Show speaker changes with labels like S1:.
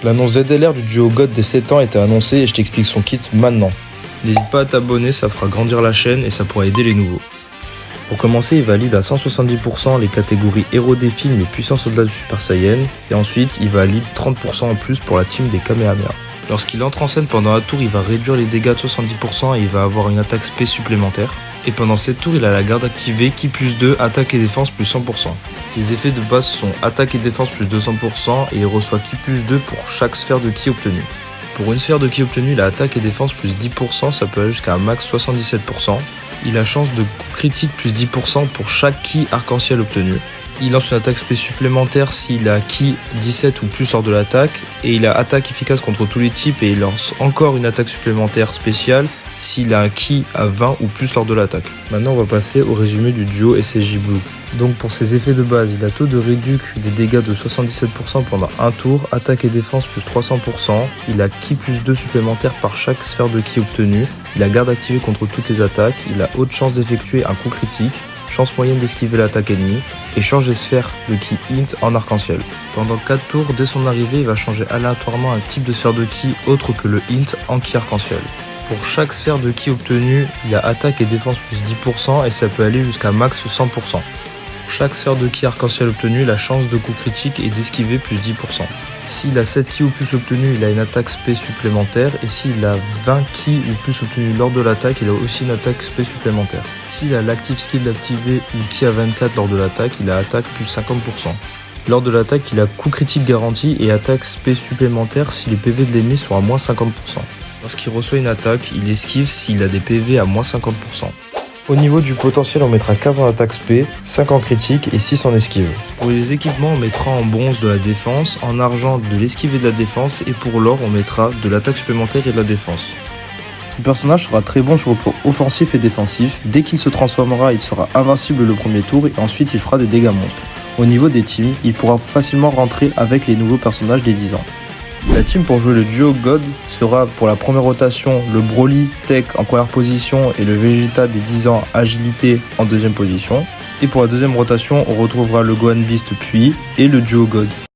S1: L'annonce ZLR du duo God des 7 ans était annoncée et je t'explique son kit maintenant. N'hésite pas à t'abonner, ça fera grandir la chaîne et ça pourra aider les nouveaux. Pour commencer, il valide à 170% les catégories héros des films et puissants soldats du Super Saiyan, et ensuite il valide 30% en plus pour la team des Kamehameha. Lorsqu'il entre en scène pendant un tour, il va réduire les dégâts de 70% et il va avoir une attaque spé supplémentaire. Et pendant 7 tours, il a la garde activée, ki plus 2, attaque et défense plus 100%. Ses effets de base sont attaque et défense plus 200% et il reçoit ki plus 2 pour chaque sphère de ki obtenue. Pour une sphère de ki obtenue, il a attaque et défense plus 10%, ça peut aller jusqu'à un max 77%. Il a chance de coup critique plus 10% pour chaque ki arc-en-ciel obtenu. Il lance une attaque spé supplémentaire s'il a ki 17 ou plus lors de l'attaque, et il a attaque efficace contre tous les types et il lance encore une attaque supplémentaire spéciale s'il a un ki à 20 ou plus lors de l'attaque. Maintenant on va passer au résumé du duo SSJ Blue. Donc pour ses effets de base, il a taux de réduc des dégâts de 77% pendant un tour, attaque et défense plus 300%, il a ki plus 2 supplémentaires par chaque sphère de ki obtenue, il a garde activée contre toutes les attaques, il a haute chance d'effectuer un coup critique, chance moyenne d'esquiver l'attaque ennemie, et change les sphères de ki int en arc-en-ciel. Pendant 4 tours, dès son arrivée, il va changer aléatoirement un type de sphère de ki autre que le int en ki arc-en-ciel. Pour chaque sphère de ki obtenue, il a attaque et défense plus 10% et ça peut aller jusqu'à max 100%. Pour chaque sphère de ki arc-en-ciel obtenue, la chance de coup critique est d'esquiver plus 10%. S'il a 7 ki ou plus obtenus, il a une attaque spé supplémentaire, et s'il a 20 ki ou plus obtenus lors de l'attaque, il a aussi une attaque spé supplémentaire. S'il a l'active skill activé ou ki à 24 lors de l'attaque, il a attaque plus 50%. Lors de l'attaque, il a coup critique garanti et attaque spé supplémentaire si les PV de l'ennemi sont à moins 50%. Lorsqu'il reçoit une attaque, il esquive s'il a des PV à moins 50%. Au niveau du potentiel, on mettra 15 en attaque spé, 5 en critique et 6 en esquive. Pour les équipements, on mettra en bronze de la défense, en argent de l'esquive et de la défense, et pour l'or, on mettra de l'attaque supplémentaire et de la défense. Ce personnage sera très bon sur le plan offensif et défensif. Dès qu'il se transformera, il sera invincible le premier tour et ensuite il fera des dégâts monstres. Au niveau des teams, il pourra facilement rentrer avec les nouveaux personnages des 10 ans. La team pour jouer le duo God sera pour la première rotation le Broly Tech en première position et le Vegeta des 10 ans Agilité en deuxième position. Et pour la deuxième rotation, on retrouvera le Gohan Beast puis et le duo God.